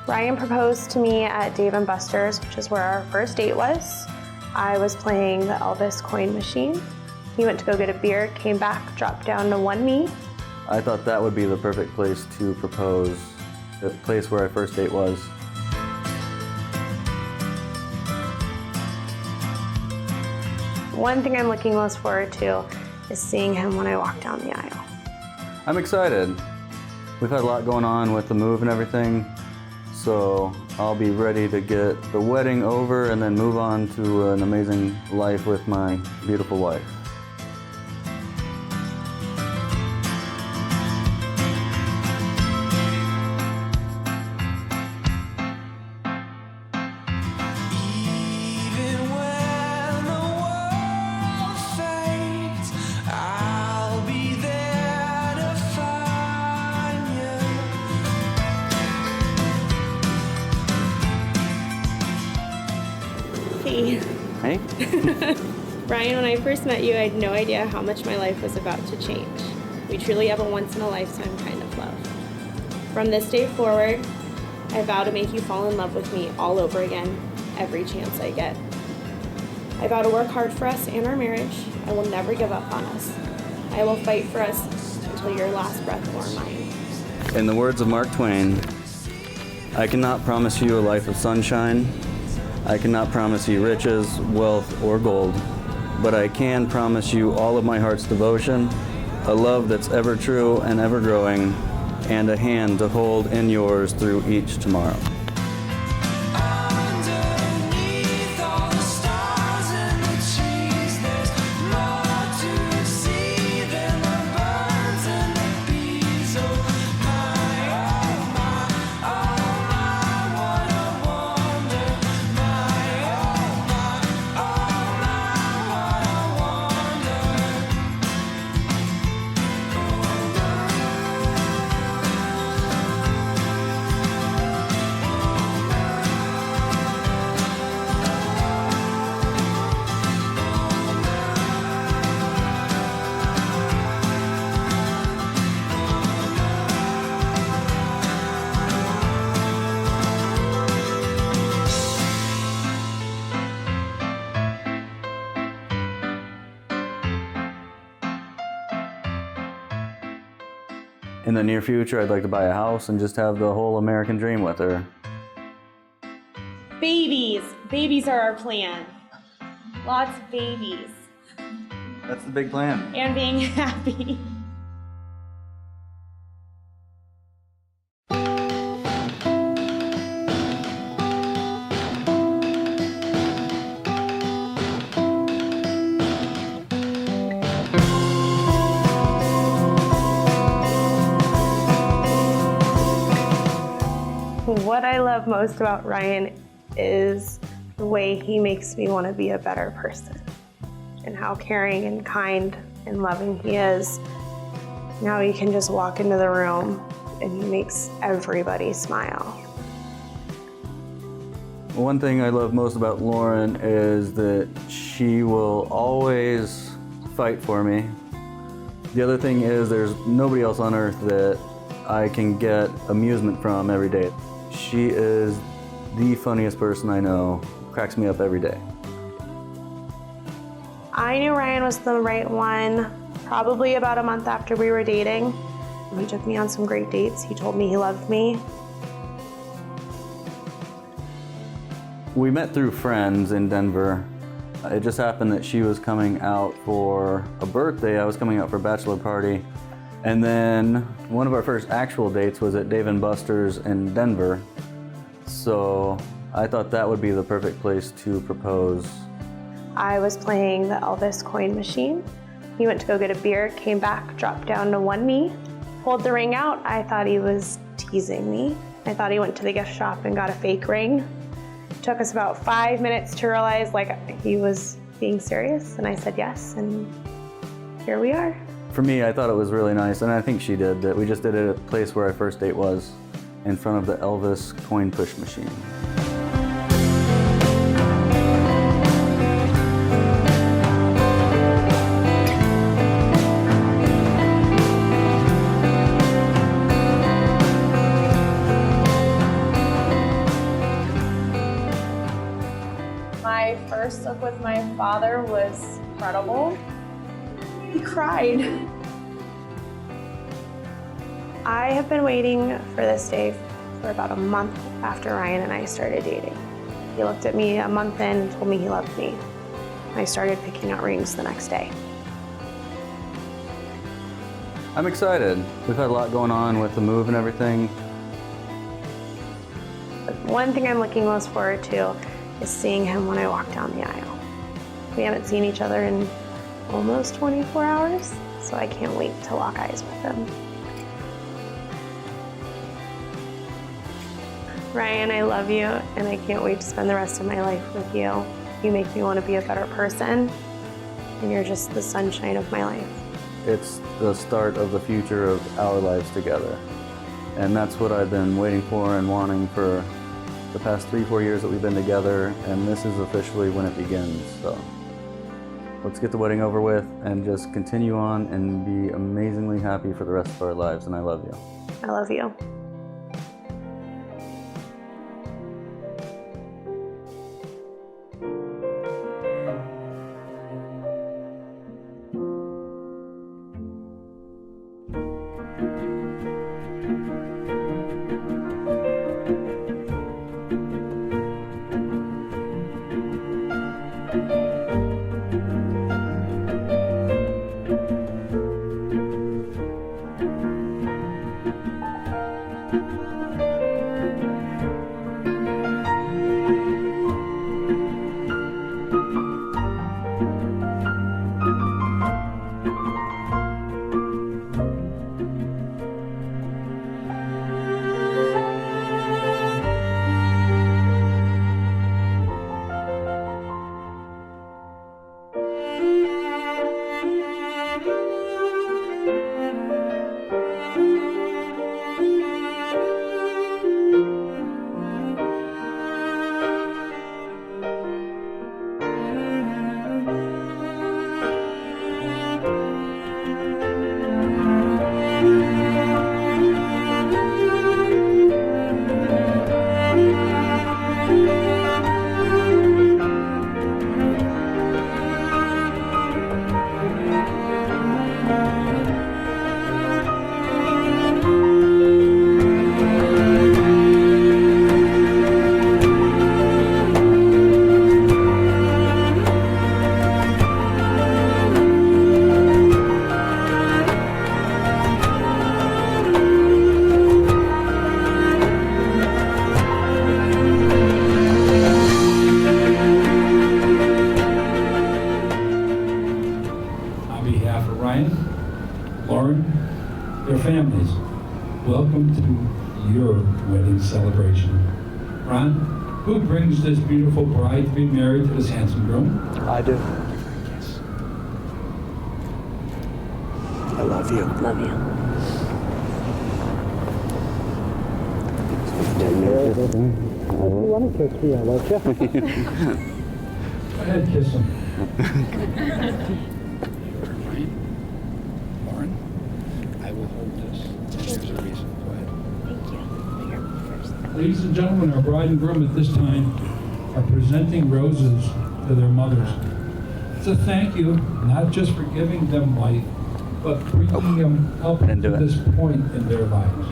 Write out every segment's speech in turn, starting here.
Ryan proposed to me at Dave & Buster's, which is where our first date was. I was playing the Elvis coin machine. He went to go get a beer, came back, dropped down to one knee. I thought that would be the perfect place to propose, the place where our first date was. One thing I'm looking most forward to is seeing him when I walk down the aisle. I'm excited. We've had a lot going on with the move and everything, so I'll be ready to get the wedding over and then move on to an amazing life with my beautiful wife. Hey. Ryan, when I first met you, I had no idea how much my life was about to change. We truly have a once-in-a-lifetime kind of love. From this day forward, I vow to make you fall in love with me all over again, every chance I get. I vow to work hard for us and our marriage. I will never give up on us. I will fight for us until your last breath or mine. In the words of Mark Twain, I cannot promise you a life of sunshine. I cannot promise you riches, wealth, or gold, but I can promise you all of my heart's devotion, a love that's ever true and ever growing, and a hand to hold in yours through each tomorrow. In the near future, I'd like to buy a house and just have the whole American dream with her. Babies! Babies are our plan. Lots of babies. That's the big plan. And being happy. What I love most about Ryan is the way he makes me want to be a better person and how caring and kind and loving he is. Now he can just walk into the room and he makes everybody smile. One thing I love most about Lauren is that she will always fight for me. The other thing is there's nobody else on earth that I can get amusement from every day. She is the funniest person I know, cracks me up every day. I knew Ryan was the right one probably about a month after we were dating. He took me on some great dates. He told me he loved me. We met through friends in Denver. It just happened that she was coming out for a birthday. I was coming out for a bachelor party. And then one of our first actual dates was at Dave & Buster's in Denver. So I thought that would be the perfect place to propose. I was playing the Elvis coin machine. He went to go get a beer, came back, dropped down to one knee, pulled the ring out. I thought he was teasing me. I thought he went to the gift shop and got a fake ring. It took us about 5 minutes to realize he was being serious, and I said yes, and here we are. For me, I thought it was really nice, and I think she did, that we just did it at the place where our first date was, in front of the Elvis coin push machine. My first look with my father was incredible. He cried. I have been waiting for this day for about a month after Ryan and I started dating. He looked at me a month in and told me he loved me. I started picking out rings the next day. I'm excited. We've had a lot going on with the move and everything. But one thing I'm looking most forward to is seeing him when I walk down the aisle. We haven't seen each other in almost 24 hours, so I can't wait to lock eyes with him. Ryan, I love you, and I can't wait to spend the rest of my life with you. You make me want to be a better person, and you're just the sunshine of my life. It's the start of the future of our lives together. And that's what I've been waiting for and wanting for the past 3-4 years that we've been together, and this is officially when it begins. So let's get the wedding over with and just continue on and be amazingly happy for the rest of our lives, and I love you. I love you. Their families, welcome to your wedding celebration. Ron, who brings this beautiful bride to be married to this handsome groom? I do. Yes. I love you. Love you. You want to kiss me, I love you. Go ahead, kiss him. Lauren, I will hold this. There's a reason. Go ahead. Thank you. Here, first. Ladies and gentlemen, our bride and groom at this time are presenting roses to their mothers. It's a thank you, not just for giving them life, but bringing them up to this point in their lives.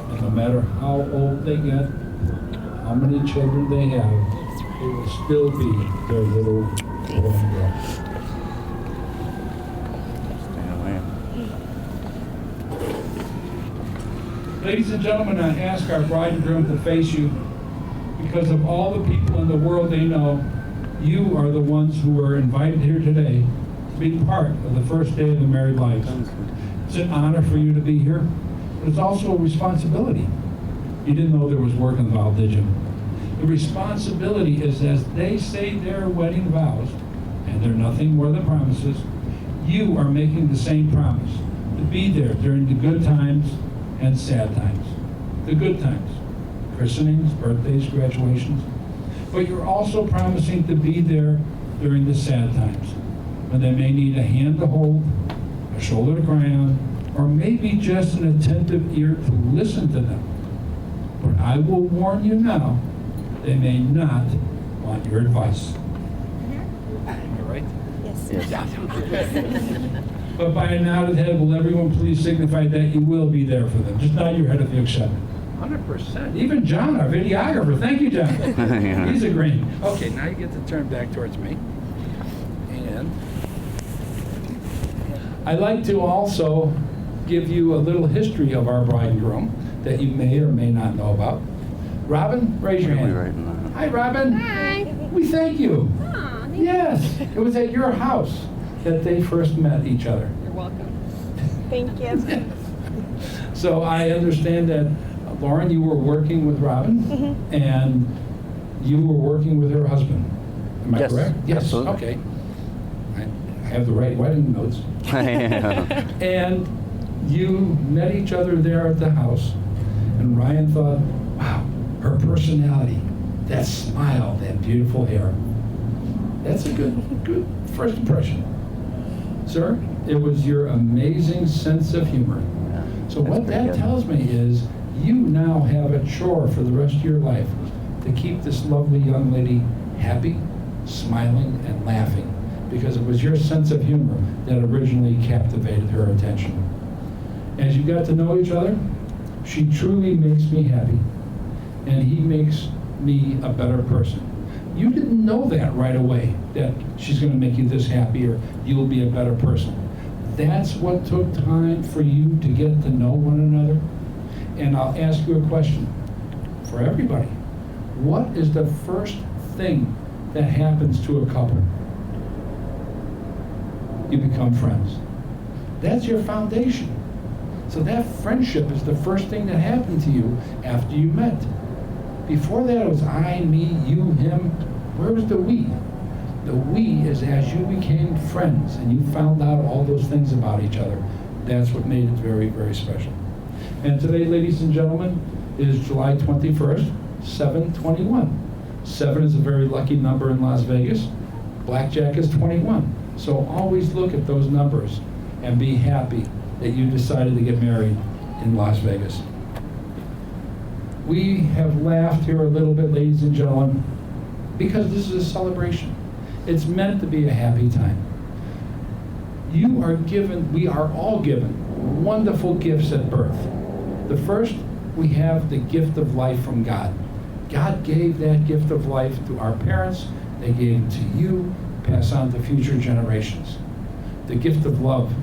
And no matter how old they get, how many children they have, they will still be their little boy and girl. Ladies and gentlemen, I ask our bride and groom to face you because of all the people in the world they know. You are the ones who are invited here today to be part of the first day of the married life. It's an honor for you to be here, but it's also a responsibility. You didn't know there was work involved, did you? The responsibility is as they say their wedding vows, and they're nothing more than promises, you are making the same promise to be there during the good times and sad times. The good times, christenings, birthdays, graduations, but you're also promising to be there during the sad times when they may need a hand to hold, a shoulder to cry on, or maybe just an attentive ear to listen to them. But I will warn you now, they may not want your advice. Am I right? Yes. But by a nodded head, will everyone please signify that you will be there for them? Just nod your head if you accept it. 100%. Even John, our videographer. Thank you, John. Yeah. He's agreeing. Okay, now you get to turn back towards me. And I'd like to also give you a little history of our bride and groom that you may or may not know about. Robin, raise your Really hand. writing that. Hi, Robin. Hi. We thank you. Aw, thank Yes, it was at your house that they first met each other. You're welcome. Thank you. So I understand that, Lauren, you were working with Robin, and you were working with her husband. Am I Yes, correct? Yes, absolutely. okay. I have the right wedding notes. Yeah. And you met each other there at the house, and Ryan thought, wow, her personality, that smile, that beautiful hair. That's a good first impression. Sir, it was your amazing sense of humor. So That's what pretty that good. tells me is you now have a chore for the rest of your life to keep this lovely young lady happy, smiling, and laughing, because it was your sense of humor that originally captivated her attention. As you got to know each other, she truly makes me happy, and he makes me a better person. You didn't know that right away, that she's going to make you this happy or you'll be a better person. That's what took time for you to get to know one another. And I'll ask you a question for everybody. What is the first thing that happens to a couple? You become friends. That's your foundation. So that friendship is the first thing that happened to you after you met. Before that, it was I, me, you, him. Where was the we? The we is as you became friends and you found out all those things about each other. That's what made it very, very special. And today, ladies and gentlemen, is July 21st, 7/21. 7 is a very lucky number in Las Vegas. Blackjack is 21. So always look at those numbers and be happy that you decided to get married in Las Vegas. We have laughed here a little bit, ladies and gentlemen, because this is a celebration. It's meant to be a happy time. You are given, we are all given wonderful gifts at birth. The first, we have the gift of life from God. God gave that gift of life to our parents. They gave it to you, pass on to future generations. The gift of love.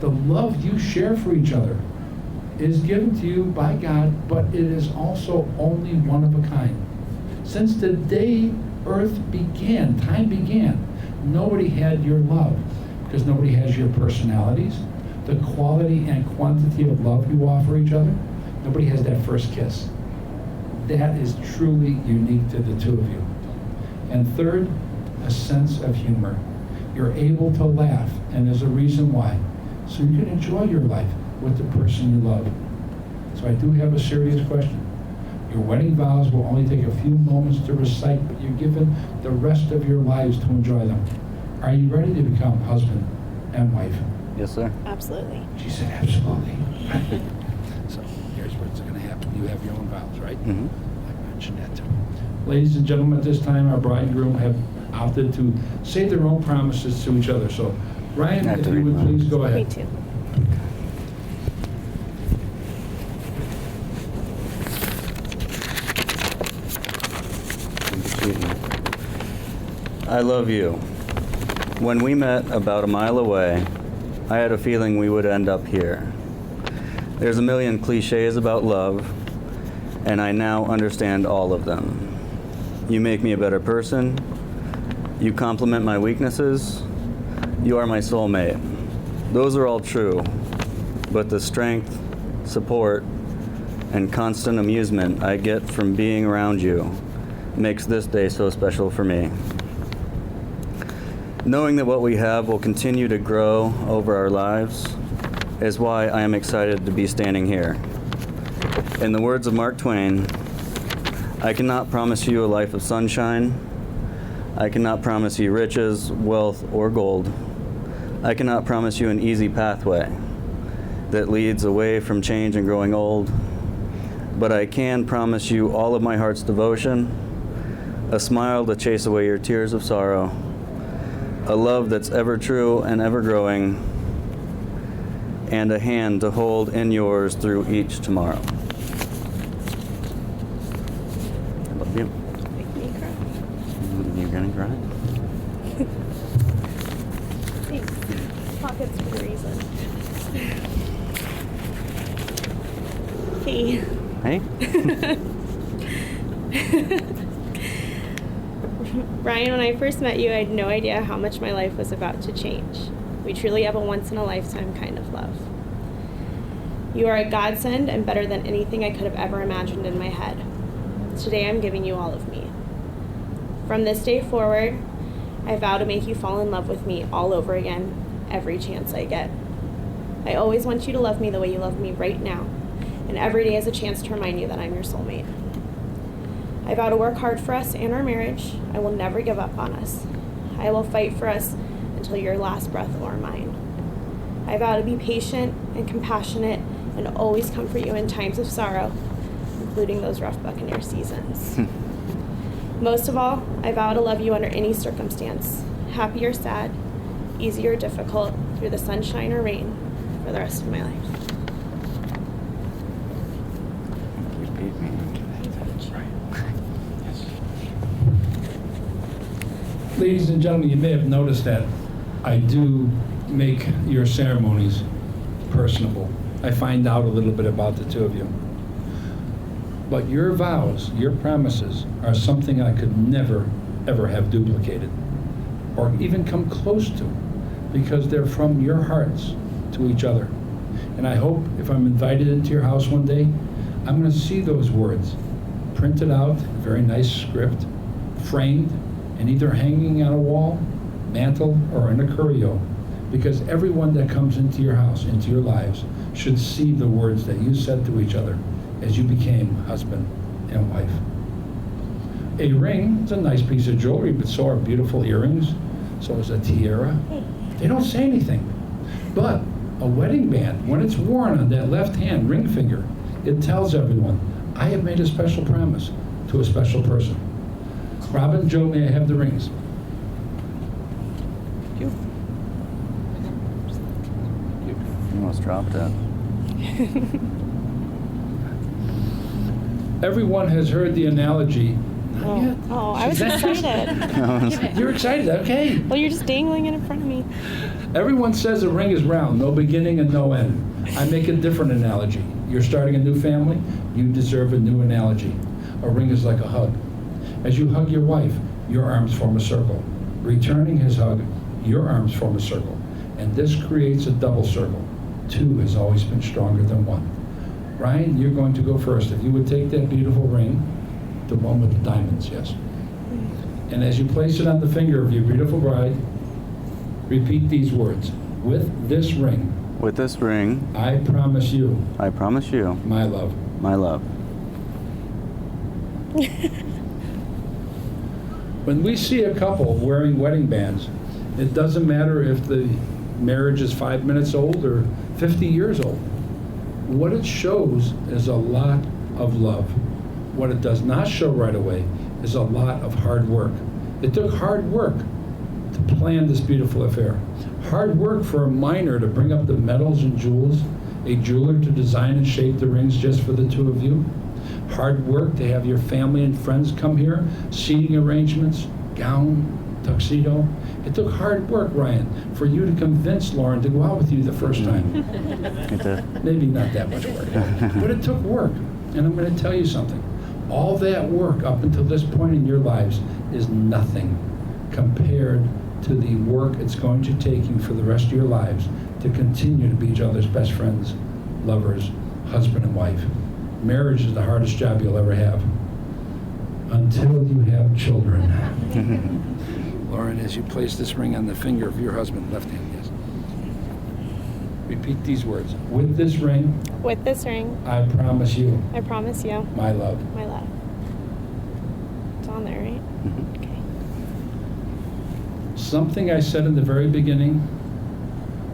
The love you share for each other is given to you by God, but it is also only one of a kind. Since the day Earth began, time began, nobody had your love, because nobody has your personalities, the quality and quantity of love you offer each other. Nobody has that first kiss. That is truly unique to the two of you. And third, a sense of humor. You're able to laugh, and there's a reason why. So you can enjoy your life with the person you love. So I do have a serious question. Your wedding vows will only take a few moments to recite, but you're given the rest of your lives to enjoy them. Are you ready to become husband and wife? Yes, sir. Absolutely. She said, absolutely. So here's what's going to happen. You have your own vows, right? Mm-hmm. I mentioned that too. Ladies and gentlemen, at this time, our bride and groom have opted to say their own promises to each other. So, Ryan, if you would please go Me ahead. too. I love you. When we met about a mile away, I had a feeling we would end up here. There's a million cliches about love, and I now understand all of them. You make me a better person. You complement my weaknesses. You are my soulmate. Those are all true, but the strength, support, and constant amusement I get from being around you makes this day so special for me. Knowing that what we have will continue to grow over our lives is why I am excited to be standing here. In the words of Mark Twain, I cannot promise you a life of sunshine. I cannot promise you riches, wealth, or gold. I cannot promise you an easy pathway that leads away from change and growing old. But I can promise you all of my heart's devotion, a smile to chase away your tears of sorrow, a love that's ever true and ever growing, and a hand to hold in yours through each tomorrow. I love you. Make me cry. You're gonna cry? Thanks. Pockets for a reason. Hey. Hey? Brian, when I first met you, I had no idea how much my life was about to change. We truly have a once-in-a-lifetime kind of love. You are a godsend and better than anything I could have ever imagined in my head. Today, I'm giving you all of me. From this day forward, I vow to make you fall in love with me all over again, every chance I get. I always want you to love me the way you love me right now, and every day is a chance to remind you that I'm your soulmate. I vow to work hard for us and our marriage. I will never give up on us. I will fight for us until your last breath or mine. I vow to be patient and compassionate and always comfort you in times of sorrow, including those rough Buccaneer seasons. Most of all, I vow to love you under any circumstance, happy or sad, easy or difficult, through the sunshine or rain, for the rest of my life. You beat me. Ladies and gentlemen, you may have noticed that I do make your ceremonies personable. I find out a little bit about the two of you. But your vows, your promises, are something I could never, ever have duplicated or even come close to, because they're from your hearts to each other. And I hope if I'm invited into your house one day, I'm going to see those words printed out, very nice script, framed, and either hanging on a wall, mantle, or in a curio, because everyone that comes into your house, into your lives, should see the words that you said to each other as you became husband and wife. A ring is a nice piece of jewelry, but so are beautiful earrings, so is a tiara. They don't say anything. But a wedding band, when it's worn on that left hand ring finger, it tells everyone, I have made a special promise to a special person. Robin, Joe, may I have the rings? You almost dropped it. Everyone has heard the analogy. Not yet. Oh, I was excited. You're excited, okay. Well, you're just dangling it in front of me. Everyone says a ring is round, no beginning and no end. I make a different analogy. You're starting a new family, you deserve a new analogy. A ring is like a hug. As you hug your wife, your arms form a circle. Returning his hug, your arms form a circle. And this creates a double circle. Two has always been stronger than one. Ryan, you're going to go first. If you would take that beautiful ring, the one with the diamonds, yes. And as you place it on the finger of your beautiful bride, repeat these words. With this ring, I promise you, my love. When we see a couple wearing wedding bands, it doesn't matter if the marriage is 5 minutes old or 50 years old. What it shows is a lot of love. What it does not show right away is a lot of hard work. It took hard work to plan this beautiful affair. Hard work for a miner to bring up the metals and jewels, a jeweler to design and shape the rings just for the two of you. Hard work to have your family and friends come here, seating arrangements, gown, tuxedo. It took hard work, Ryan, for you to convince Lauren to go out with you the first time. Maybe not that much work, but it took work. And I'm going to tell you something. All that work up until this point in your lives is nothing compared to the work it's going to take you for the rest of your lives to continue to be each other's best friends, lovers, husband and wife. Marriage is the hardest job you'll ever have until you have children. Lauren, as you place this ring on the finger of your husband, left hand, yes. Repeat these words. With this ring, I promise you, my love. It's on there, right? Okay. Something I said in the very beginning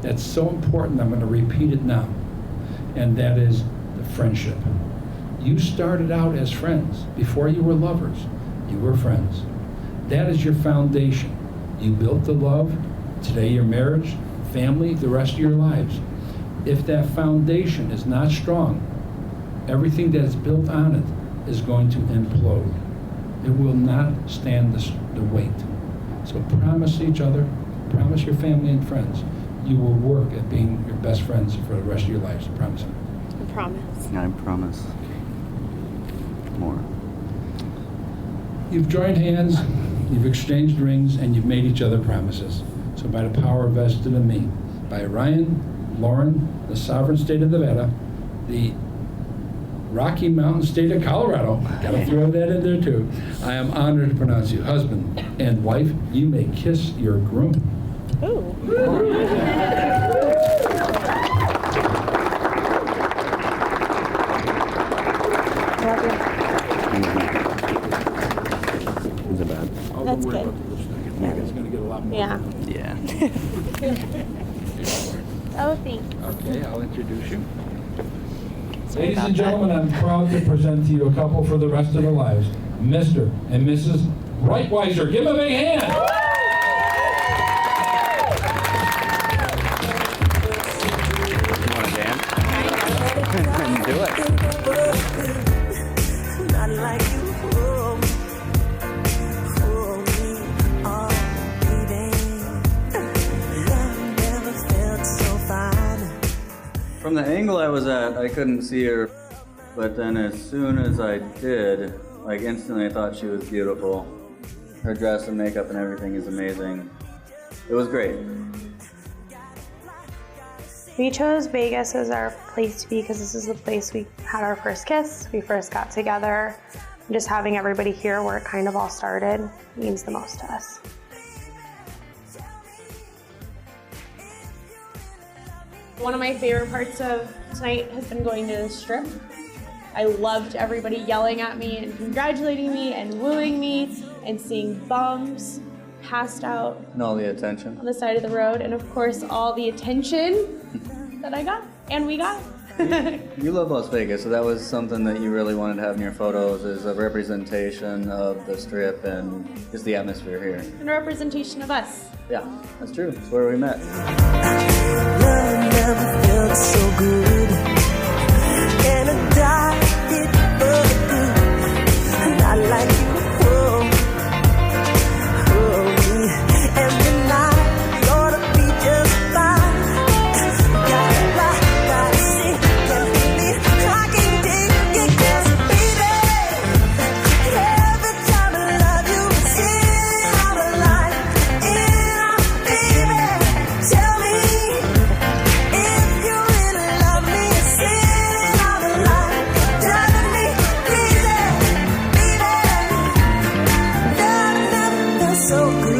that's so important, I'm going to repeat it now, and that is the friendship. You started out as friends before you were lovers, You were friends. That is your foundation. You built the love, today your marriage, family, the rest of your lives. If that foundation is not strong, everything that is built on it is going to implode. It will not stand the weight. So promise each other, promise your family and friends, you will work at being your best friends for the rest of your lives. Promise it. I promise. I promise. More. You've joined hands, you've exchanged rings, and you've made each other promises. So by the power vested in me, by Ryan, Lauren, the sovereign state of Nevada, the Rocky Mountain state of Colorado, gotta throw that in there too, I am honored to pronounce you husband and wife. You may kiss your groom. Ooh. Is it bad? That's good. It's gonna get a lot more. Yeah. Yeah. Oh, thanks. Okay, I'll introduce you. Sorry Ladies about and that. gentlemen, I'm proud to present to you a couple for the rest of their lives, Mr. and Mrs. Breitweiser. Give them a big hand. You want to dance? Do it. Not like you hold me, oh baby. Love never felt so fine. From the angle I was at, I couldn't see her, but then as soon as I did, like instantly I thought she was beautiful. Her dress and makeup and everything is amazing. It was great. We chose Vegas as our place to be because this is the place we had our first kiss. We first got together. And just having everybody here where it kind of all started means the most to us. One of my favorite parts of tonight has been going to the strip. I loved everybody yelling at me and congratulating me and wooing me and seeing bums passed out And all the attention. on the side of the road, and of course all the attention that I got and we got. You love Las Vegas, so that was something that you really wanted to have in your photos, is a representation of the strip and just the atmosphere here. And a representation of us. Yeah, that's true. That's where we met. Love never felt so good. And I died it for good. Not like you hold me. Every night gonna be just fine. Gotta see, can't believe I can't take it, 'cause baby, every time I love you, it's in our life, baby. Tell me if you really love me, it's in our life, driving me crazy, baby. Love never felt so good.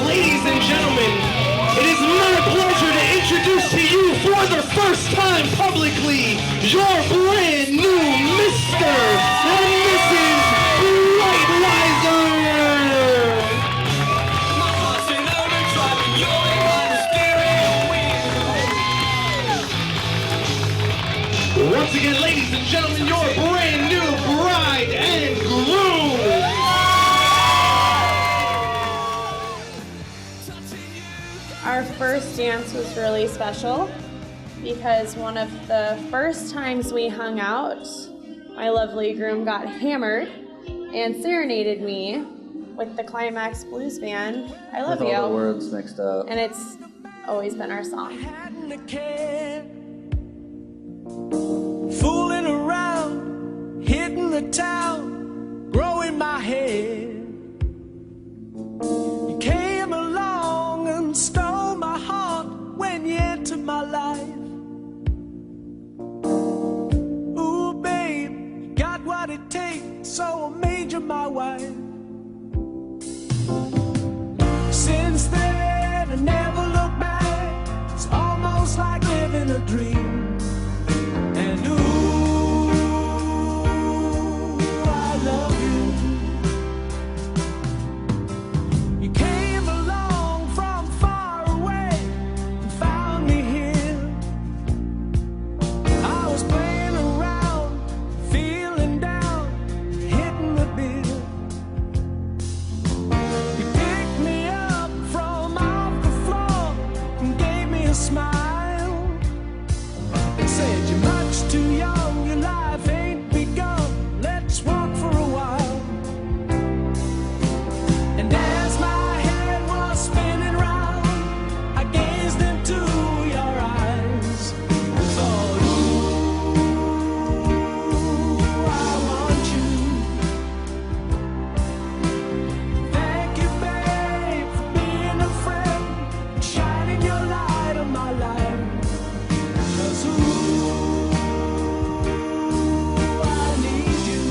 Ladies and gentlemen, it is my pleasure to introduce to you for the first time publicly your brand new Mr. and Mrs. Breitweiser. Once again, ladies and gentlemen, your brand new bride and groom. Our first dance was really special because one of the first times we hung out, my lovely groom got hammered and serenaded me with the Climax Blues Band, I Love With You. all the words mixed up. And it's always been our song. Hadn't a care, fooling around, hitting the town, growing my hair. You came along and stole my heart when you entered my life. Ooh, babe, you got what it takes, so I made you my wife. Since then, I never look back. It's almost like living a dream. And ooh, I love you. You came along from far away and found me Said you're much too young, your life ain't begun. Let's walk for a while. And as my head was spinning round, I gazed into your eyes. Thought, ooh, I want you. Thank you, babe, for being a friend, shining your light on my life. 'Cause ooh, I need you.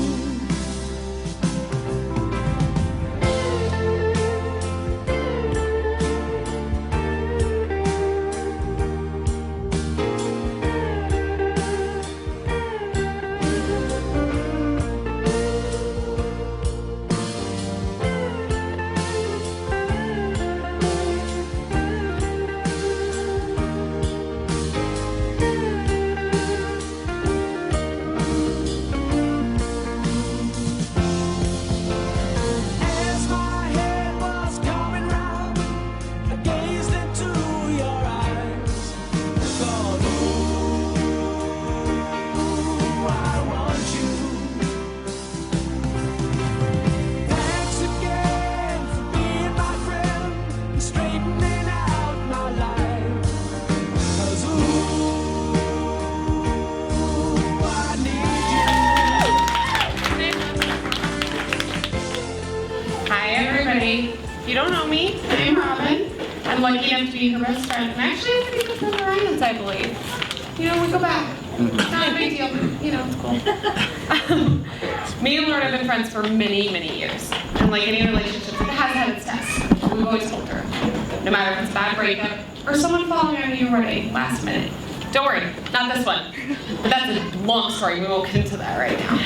As my head was coming round, I gazed into your eyes. Thought, ooh, I want you. Thanks again for being my friend and straightening out my life. 'Cause ooh, I need you. Hi everybody. If you don't know me, I'm Robin. I'm lucky enough to be her best friend. And actually I'm pretty good friends with Ryan's, I believe. You know, we go back. It's not a big deal. You know, it's cool. Me and Lauren have been friends for many, many years. And like any relationship, it has had its tests. We've always told her. No matter if it's a bad breakup or someone falling on you right last minute. Don't worry, not this one. But that's a long story. We won't get into that right now.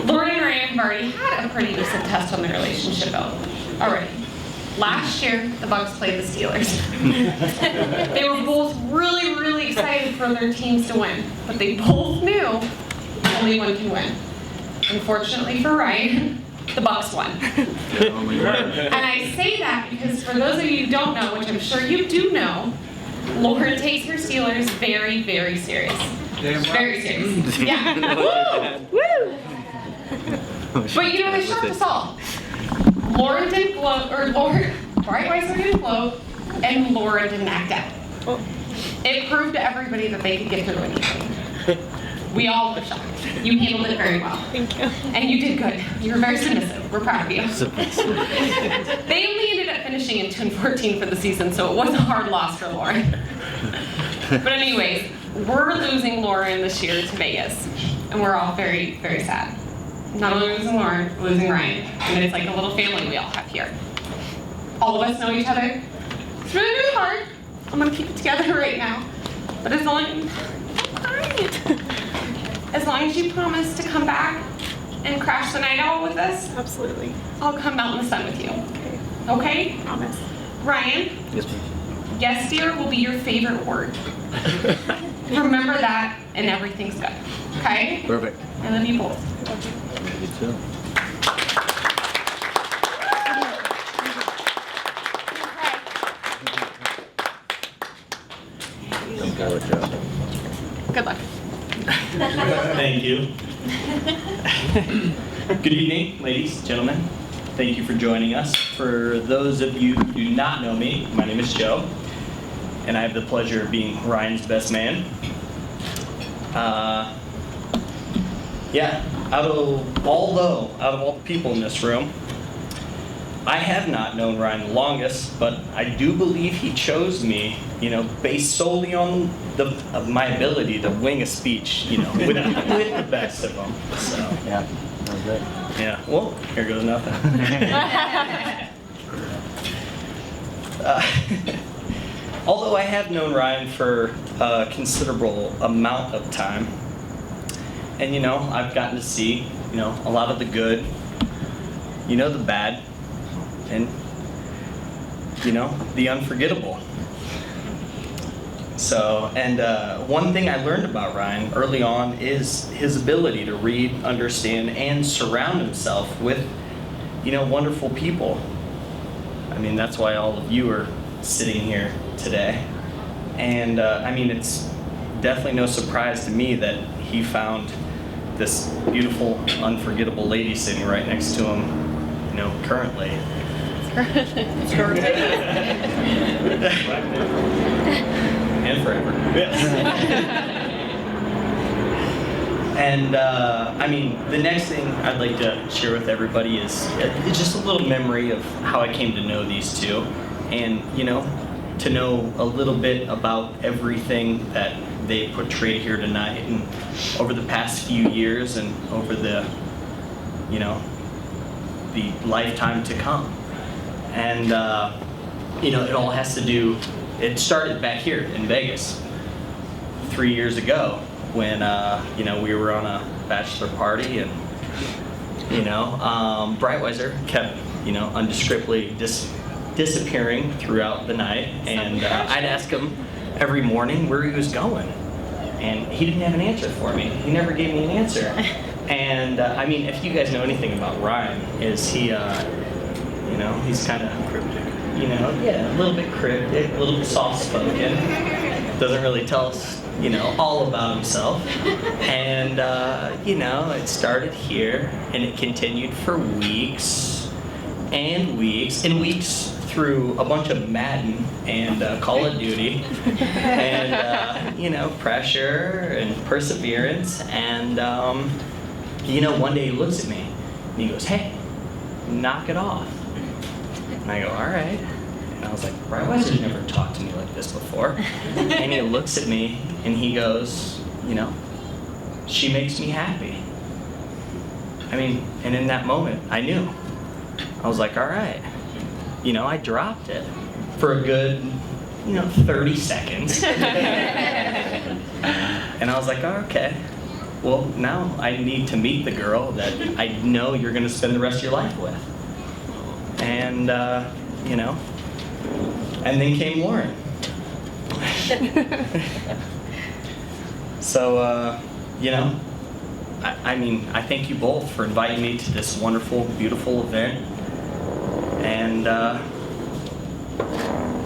Lauren and Ryan have already had a pretty decent test on their relationship already. Last year, the Bucks played the Steelers. They were both really, really excited for their teams to win, but they both knew only one can win. Unfortunately for Ryan, the Bucks won. And I say that because for those of you who don't know, which I'm sure you do know, Lauren takes her Steelers very, very serious. Very serious. Yeah. Woo! But you know, they shocked us all. Lauren didn't gloat, or Breitweiser didn't gloat, and Laura didn't act out. It proved to everybody that they could get through anything. We all were shocked. You handled it very well. Thank you. And you did good. You were very submissive. We're proud of you. They only ended up finishing in 2-14 for the season, so it was a hard loss for Lauren. But anyways, we're losing Lauren this year to Vegas, and we're all very, very sad. Not only losing Lauren, we're losing Ryan. And it's like a little family we all have here. All of us know each other. It's really, really hard. I'm gonna keep it together right now. But as long as you promise to come back and crash the night out with us, Absolutely. I'll come out in the sun with you. Okay. Okay? Promise. Ryan, Yes, ma'am. yes dear will be your favorite word. Remember that and everything's good. Okay? Perfect. I love you both. You too. Don't go with Joe. Good luck. Thank you. Good evening, ladies, gentlemen. Thank you for joining us. For those of you who do not know me, my name is Joe, and I have the pleasure of being Ryan's best man. Out of all the people in this room, I have not known Ryan the longest, but I do believe he chose me, based solely on my ability to wing a speech, with the best of them. So, Yeah, that was it. yeah, well, here goes nothing. Although I have known Ryan for a considerable amount of time, and I've gotten to see, a lot of the good, the bad, and the unforgettable. So, and one thing I learned about Ryan early on is his ability to read, understand, and surround himself with, wonderful people. I mean, that's why all of you are sitting here today. And it's definitely no surprise to me that he found this beautiful, unforgettable lady sitting right next to him, you know, currently. And forever. And I mean, the next thing I'd like to share with everybody is just a little memory of how I came to know these two, and you know, to know a little bit about everything that they portrayed here tonight, and over the past few years, and over the, you know, the lifetime to come. And you know, it all has to do. It started back here in Vegas 3 years ago when you know, we were on a bachelor party, and you know, Breitweiser kept, you know, undescriptedly disappearing throughout the night, and I'd ask him every morning where he was going, and he didn't have an answer for me. He never gave me an answer. And I mean, if you guys know anything about Ryan, is he, you know, he's kind of cryptic. You know, yeah, a little bit cryptic, a little bit soft-spoken. Doesn't really tell us, you know, all about himself. And, you know, it started here, and it continued for weeks and weeks and weeks through a bunch of Madden and Call of Duty and, you know, pressure and perseverance. And, you know, one day he looks at me, and he goes, "Hey, knock it off." And I go, "All right." And I was like, "Breitweiser's never talked to me like this before." And he looks at me and he goes, "You know, she makes me happy." I mean, and in that moment, I knew. I was like, "All right." You know, I dropped it for a good, you know, 30 seconds. And I was like, "Oh, okay. Well, now I need to meet the girl that I know you're going to spend the rest of your life with." And, you know, and then came Lauren. So, you know, I mean, I thank you both for inviting me to this wonderful, beautiful event. And,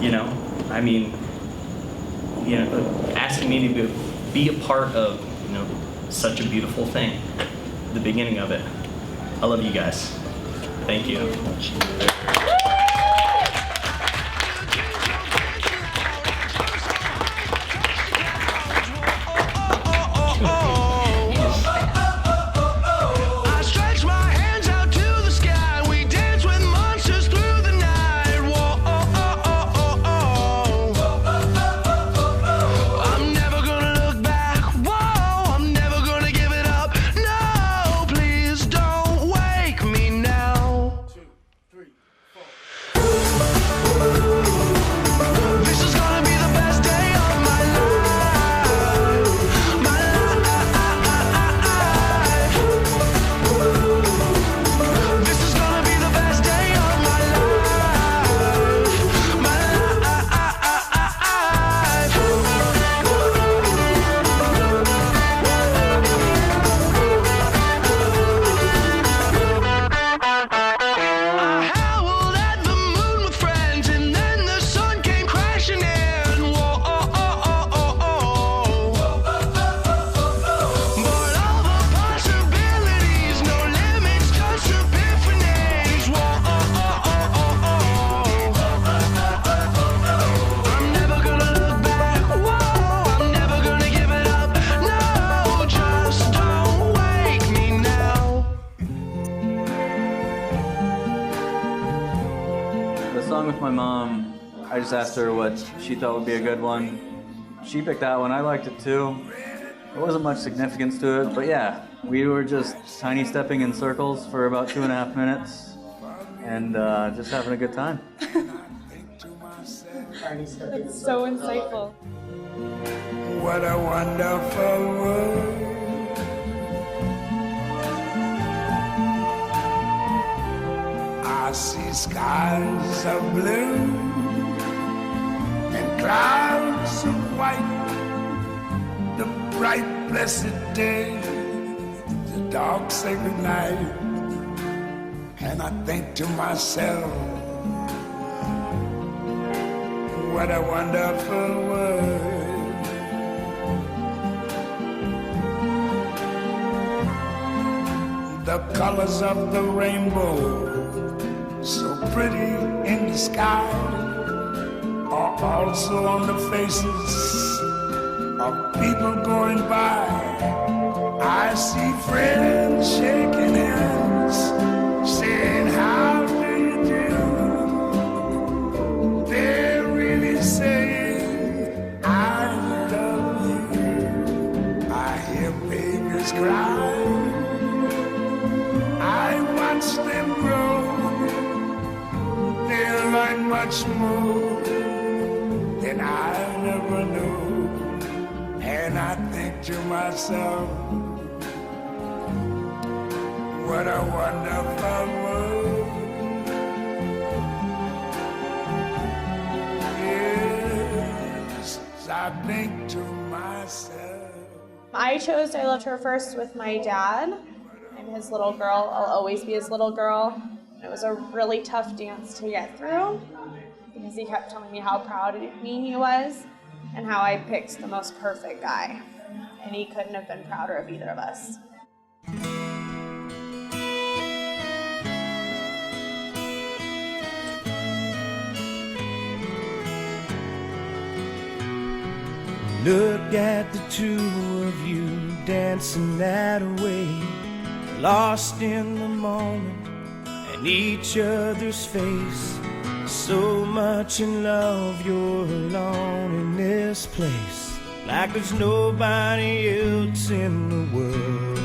you know, I mean, you know, asking me to be a part of, you know, such a beautiful thing, the beginning of it. I love you guys. Thank you. With my mom, I just asked her what she thought would be a good one. She picked that one. I liked it too. There wasn't much significance to it, but yeah, we were just tiny stepping in circles for about 2.5 minutes and just having a good time. That's so insightful. What a wonderful world. I see skies of blue and clouds of white, the bright blessed day, the dark sacred night, and I think to myself, what a wonderful world. the colors of the rainbow, so pretty in the sky, are also on the faces of people going by. I see friends shaking hands, saying, how do you do? They're really saying, I love you. I hear babies cry. I watch them grow. They'll learn much more than I never knew. And I think to myself, what a wonderful world. Yes, I think to myself. I chose I Loved Her First with my dad. I'm his little girl. I'll always be his little girl. It was a really tough dance to get through because he kept telling me how proud of me he was and how I picked the most perfect guy. And he couldn't have been prouder of either of us. Look at the two of you dancing that way, lost in the moment and each other's face. So much in love, you're alone in this place, like there's nobody else in the world.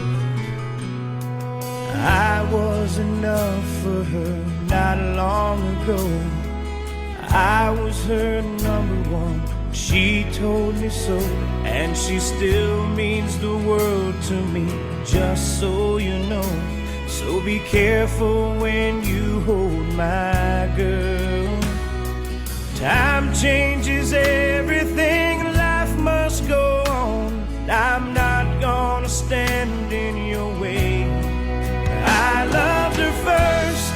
I was enough for her not long ago. I was her number one. She told me so, and she still means the world to me, just so you know. So be careful when you hold my girl. Time changes everything, life must go on. I'm not gonna stand in your way. I loved her first,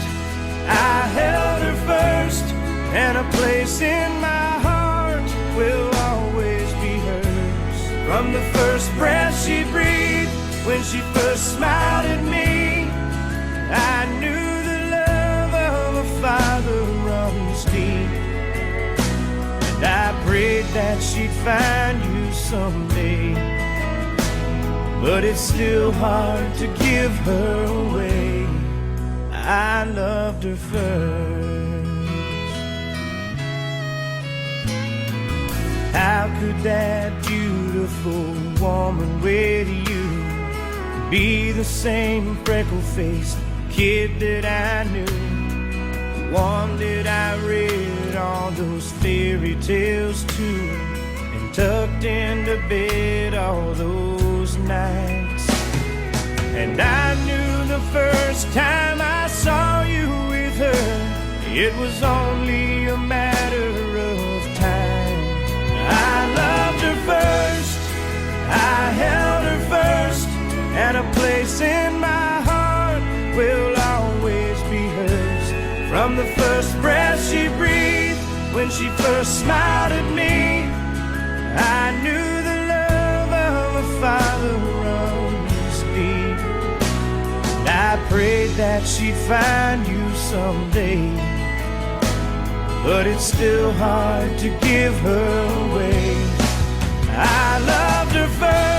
I held her first, and a place in my heart will always be hers. From the first breath she breathed, when she first smiled at me, I knew the love of a father runs deep. And I prayed that she'd find you someday, but it's still hard to give her away. I loved her first. How could that beautiful woman with you be the same freckle-faced kid that I knew, one that I read all those fairy tales to, and tucked into bed all those nights? And I knew the first time I saw you with her, it was only a matter of time. I loved her first, I held her first, and a place in my heart will always be hers. From the first breath she breathed, when she first smiled at me, I knew the love of a father runs deep. And I prayed that she'd find you someday, but it's still hard to give her away. I loved her first.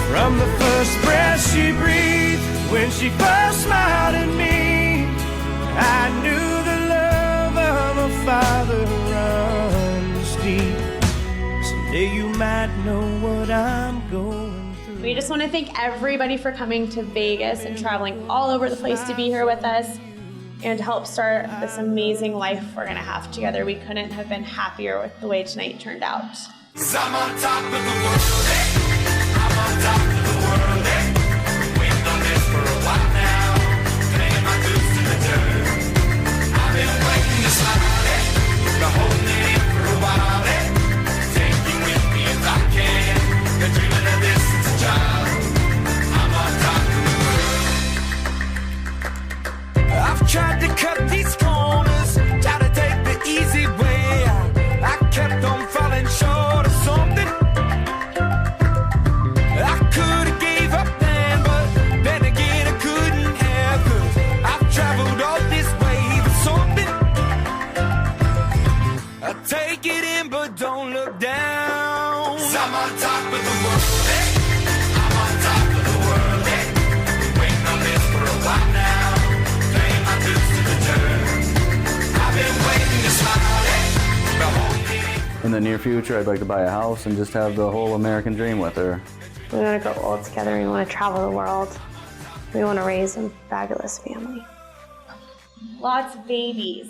From the first breath she breathed, when she first smiled at me, I knew the love of a father runs deep. Someday you might know what I'm going through. We just want to thank everybody for coming to Vegas and traveling all over the place to be here with us and to help start this amazing life we're going to have together. We couldn't have been happier with the way tonight turned out. 'Cause I'm on top of the world, eh? I'm on top of the world, eh? Waiting on this for a while now, paying my dues to the dirt. I've been waiting to smile, eh? Been holding it in for a while, eh? Take you with me if I can. Been dreaming of this since a child. I'm on top of the world. I've tried to cut these corners, tried to take the easy way. I kept on fighting. down. 'Cause I'm on top of the world, eh? I'm on top of the world, eh? Waiting on this for a while now, paying my dues to the dirt. I've been waiting to smile, eh? The whole thing. In the near future, I'd like to buy a house and just have the whole American dream with her. We want to go all together. We want to travel the world. We want to raise a fabulous family. Lots of babies.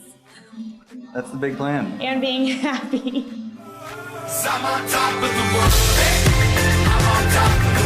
That's the big plan. And being happy. 'Cause I'm on top of the world, eh? I'm on top of the